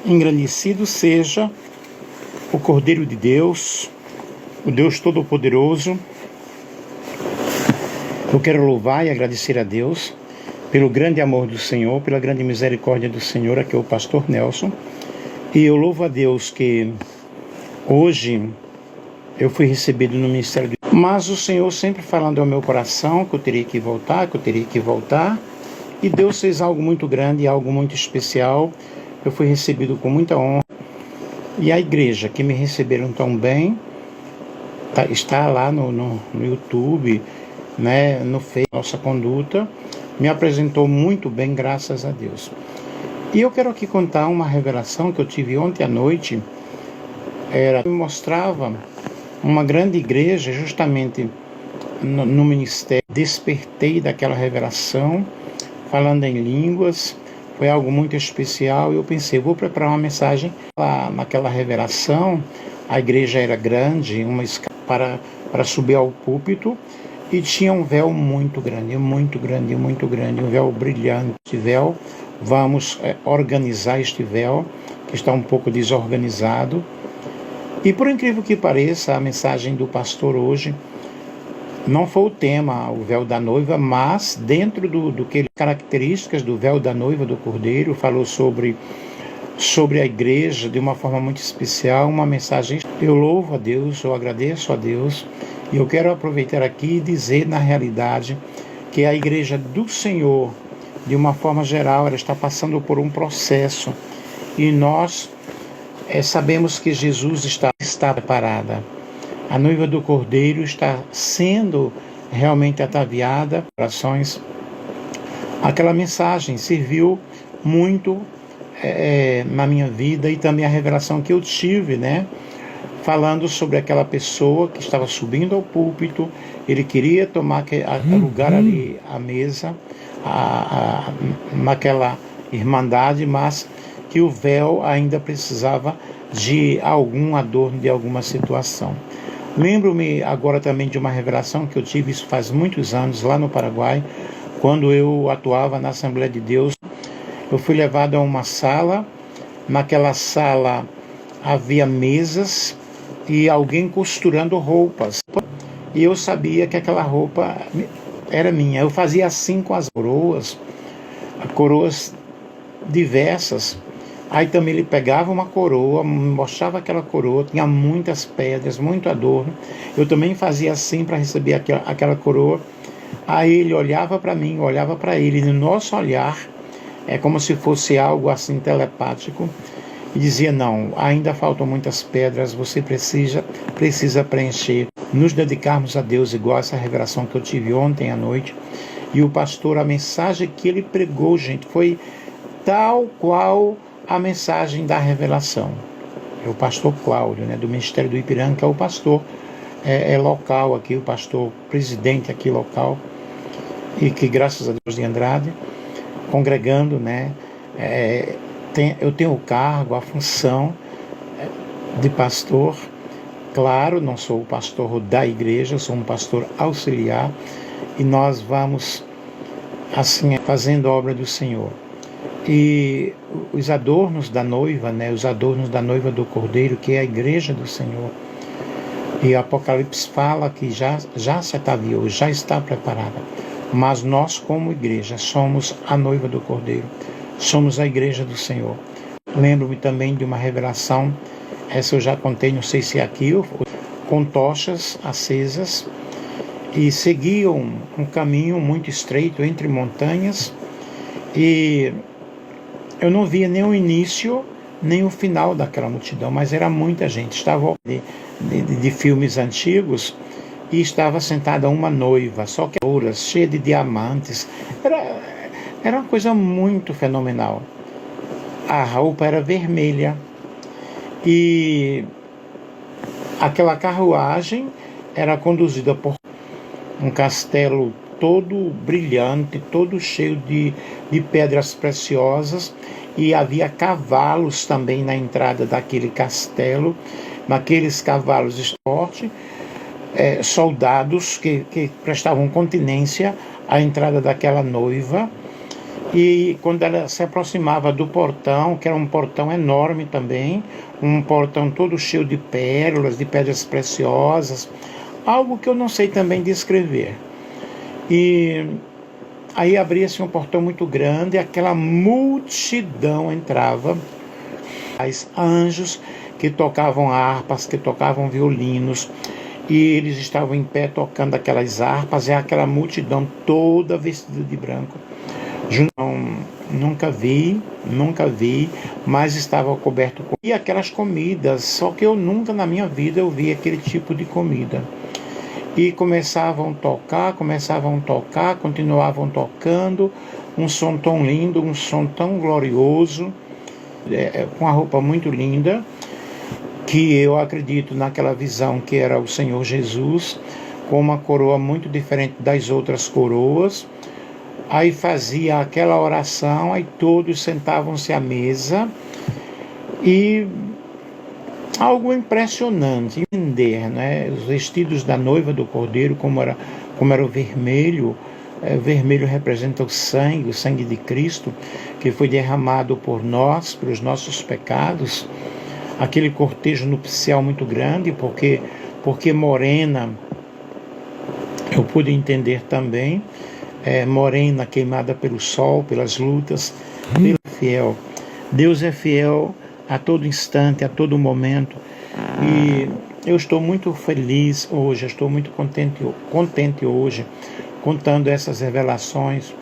Engrandecido seja o Cordeiro de Deus, o Deus Todo-Poderoso. Eu quero louvar e agradecer a Deus pelo grande amor do Senhor, pela grande misericórdia do Senhor. Aqui é o pastor Nelson. E eu louvo a Deus que hoje eu fui recebido no ministério. Mas o Senhor sempre falando ao meu coração que eu teria que voltar, E Deus fez algo muito grande, algo muito especial. Eu fui recebido com muita honra. E a igreja que me receberam tão bem, está lá no YouTube, né, no Facebook, nossa conduta, me apresentou muito bem, graças a Deus. E eu quero aqui contar uma revelação que eu tive ontem à noite. Me mostrava uma grande igreja, justamente no ministério. Despertei daquela revelação, falando em línguas. Foi algo muito especial. Eu pensei, vou preparar uma mensagem. Lá naquela revelação, a igreja era grande, uma escada para subir ao púlpito, e tinha um véu muito grande, um véu brilhante. Este véu, vamos organizar este véu, que está um pouco desorganizado. E por incrível que pareça, a mensagem do pastor hoje não foi o tema, o véu da noiva, mas dentro do que características do véu da noiva do Cordeiro, falou sobre a igreja de uma forma muito especial, uma mensagem. Eu louvo a Deus, eu agradeço a Deus, e eu quero aproveitar aqui e dizer, na realidade, que a igreja do Senhor, de uma forma geral, ela está passando por um processo, e nós sabemos que Jesus está preparada. A noiva do Cordeiro está sendo realmente ataviada. Aquela mensagem serviu muito na minha vida, e também a revelação que eu tive, né? Falando sobre aquela pessoa que estava subindo ao púlpito. Ele queria tomar lugar ali, à mesa, naquela irmandade, mas que o véu ainda precisava de algum adorno, de alguma situação. Lembro-me agora também de uma revelação que eu tive, isso faz muitos anos, lá no Paraguai, quando eu atuava na Assembleia de Deus. Eu fui levado a uma sala. Naquela sala havia mesas e alguém costurando roupas. E eu sabia que aquela roupa era minha. Eu fazia assim com as coroas diversas. Aí também ele pegava uma coroa, mostrava aquela coroa, tinha muitas pedras, muito adorno. Eu também fazia assim para receber aquela coroa. Aí ele olhava para mim, olhava para ele, e no nosso olhar, é como se fosse algo assim telepático, e dizia, não, ainda faltam muitas pedras, você precisa preencher. Nos dedicarmos a Deus, igual essa revelação que eu tive ontem à noite. E o pastor, a mensagem que ele pregou, gente, foi tal qual a mensagem da revelação. É o pastor Cláudio, né, do Ministério do Ipiranga, que é o pastor local aqui, o pastor presidente aqui local, e que, graças a Deus, de Andrade, congregando, né, eu tenho o cargo, a função de pastor. Claro, não sou o pastor da igreja, sou um pastor auxiliar, e nós vamos assim fazendo a obra do Senhor. E os adornos da noiva, né, os adornos da noiva do Cordeiro, que é a igreja do Senhor. E o Apocalipse fala que já se ataviou, já está preparada. Mas nós, como igreja, somos a noiva do Cordeiro, somos a igreja do Senhor. Lembro-me também de uma revelação, essa eu já contei, não sei se é aqui, com tochas acesas, e seguiam um caminho muito estreito entre montanhas, e eu não via nem o início, nem o final daquela multidão, mas era muita gente. Estava de filmes antigos, e estava sentada uma noiva, só que ouras, cheia de diamantes. Era uma coisa muito fenomenal. A roupa era vermelha, e aquela carruagem era conduzida por um castelo todo brilhante, todo cheio de pedras preciosas, e havia cavalos também na entrada daquele castelo. Naqueles cavalos esporte, soldados que prestavam continência à entrada daquela noiva, E quando ela se aproximava do portão, que era um portão enorme também, um portão todo cheio de pérolas, de pedras preciosas, algo que eu não sei também descrever. E aí abria-se um portão muito grande, e aquela multidão entrava, os anjos que tocavam harpas, que tocavam violinos, e eles estavam em pé tocando aquelas harpas, e aquela multidão toda vestida de branco. Nunca vi, mas estava coberto com e aquelas comidas, só que eu nunca na minha vida eu vi aquele tipo de comida. E começavam a tocar, continuavam tocando, um som tão lindo, um som tão glorioso, com uma roupa muito linda, que eu acredito naquela visão que era o Senhor Jesus, com uma coroa muito diferente das outras coroas. Aí fazia aquela oração, aí todos sentavam-se à mesa, e algo impressionante, entender, né? Os vestidos da noiva do Cordeiro, como era o vermelho. O vermelho representa o sangue de Cristo, que foi derramado por nós, pelos nossos pecados. Aquele cortejo nupcial muito grande, porque morena, eu pude entender também, morena, queimada pelo sol, pelas lutas, pelo fiel. Deus é fiel a todo instante, a todo momento. E eu estou muito feliz hoje, estou muito contente hoje, contando essas revelações,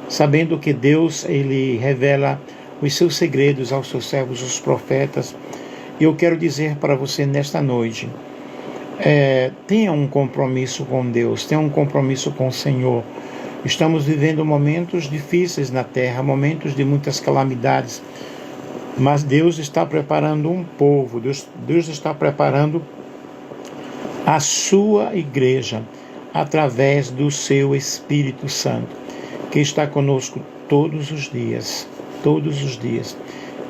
sabendo que Deus, Ele revela os seus segredos aos seus servos, os profetas. E eu quero dizer para você nesta noite, tenha um compromisso com Deus, tenha um compromisso com o Senhor. Estamos vivendo momentos difíceis na terra, momentos de muitas calamidades, mas Deus está preparando um povo, Deus está preparando a sua igreja através do seu Espírito Santo, que está conosco todos os dias,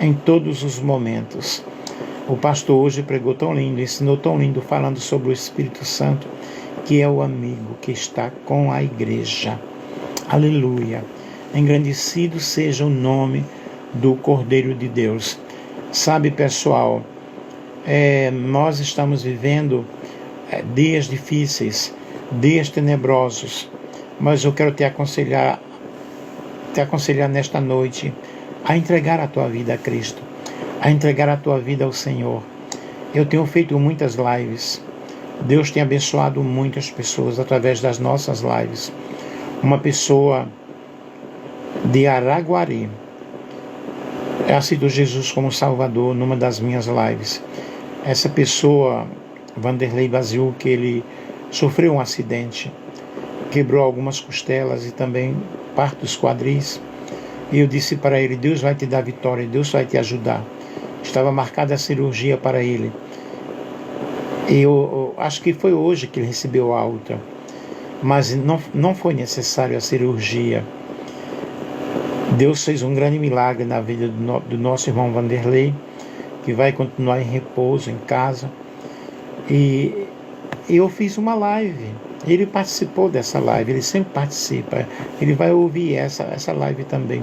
em todos os momentos. O pastor hoje pregou tão lindo, ensinou tão lindo, falando sobre o Espírito Santo, que é o amigo que está com a igreja. Aleluia. Engrandecido seja o nome do Cordeiro de Deus. Sabe, pessoal, nós estamos vivendo dias difíceis, dias tenebrosos, mas eu quero te aconselhar nesta noite a entregar a tua vida a Cristo, a entregar a tua vida ao Senhor. Eu tenho feito muitas lives. Deus tem abençoado muitas pessoas através das nossas lives. Uma pessoa de Araguari aceitou Jesus como Salvador numa das minhas lives. Essa pessoa, Vanderlei Basil, que ele sofreu um acidente, quebrou algumas costelas e também parte dos quadris. E eu disse para ele: Deus vai te dar vitória, Deus vai te ajudar. Estava marcada a cirurgia para ele. E eu acho que foi hoje que ele recebeu a alta, mas não foi necessário a cirurgia. Deus fez um grande milagre na vida do nosso irmão Vanderlei, que vai continuar em repouso em casa. E eu fiz uma live. Ele participou dessa live, ele sempre participa. Ele vai ouvir essa live também.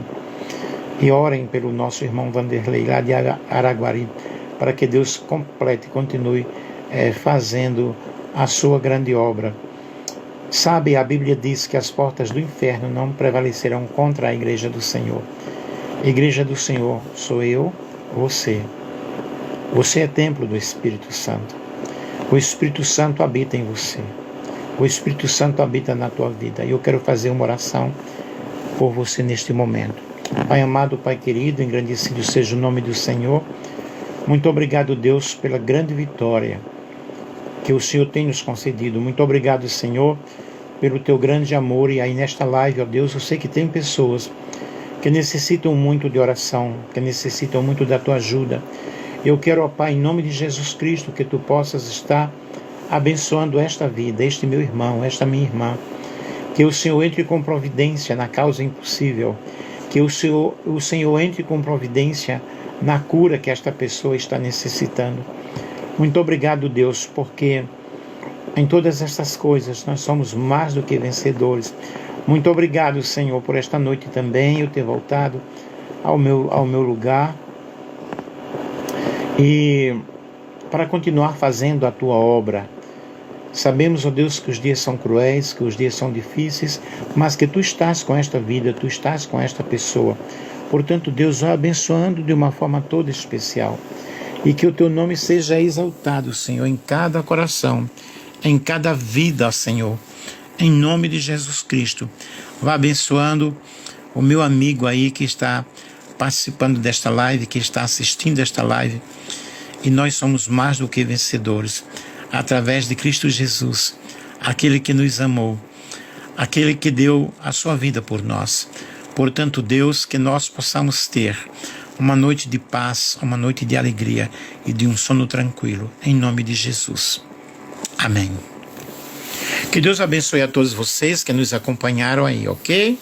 E orem pelo nosso irmão Vanderlei, lá de Araguari, para que Deus complete e continue fazendo a sua grande obra. Sabe, a Bíblia diz que as portas do inferno não prevalecerão contra a igreja do Senhor. A igreja do Senhor sou eu, você. Você é templo do Espírito Santo. O Espírito Santo habita em você. O Espírito Santo habita na tua vida. E eu quero fazer uma oração por você neste momento. Pai amado, Pai querido, engrandecido seja o nome do Senhor. Muito obrigado, Deus, pela grande vitória que o Senhor tem nos concedido. Muito obrigado, Senhor, pelo teu grande amor. E aí nesta live, ó Deus, eu sei que tem pessoas que necessitam muito de oração, que necessitam muito da tua ajuda. Eu quero, ó Pai, em nome de Jesus Cristo, que tu possas estar abençoando esta vida, este meu irmão, esta minha irmã. Que o Senhor entre com providência na causa impossível. Que o Senhor entre com providência na cura que esta pessoa está necessitando. Muito obrigado, Deus, porque em todas estas coisas nós somos mais do que vencedores. Muito obrigado, Senhor, por esta noite também, eu ter voltado ao meu lugar e para continuar fazendo a tua obra. Sabemos, ó Deus, que os dias são cruéis, que os dias são difíceis, mas que tu estás com esta vida, tu estás com esta pessoa. Portanto, Deus, vai abençoando de uma forma toda especial. E que o teu nome seja exaltado, Senhor, em cada coração, em cada vida, Senhor. Em nome de Jesus Cristo. Vá abençoando o meu amigo aí que está participando desta live, que está assistindo esta live. E nós somos mais do que vencedores, através de Cristo Jesus, aquele que nos amou, aquele que deu a sua vida por nós. Portanto, Deus, que nós possamos ter uma noite de paz, uma noite de alegria e de um sono tranquilo, em nome de Jesus. Amém. Que Deus abençoe a todos vocês que nos acompanharam aí, ok?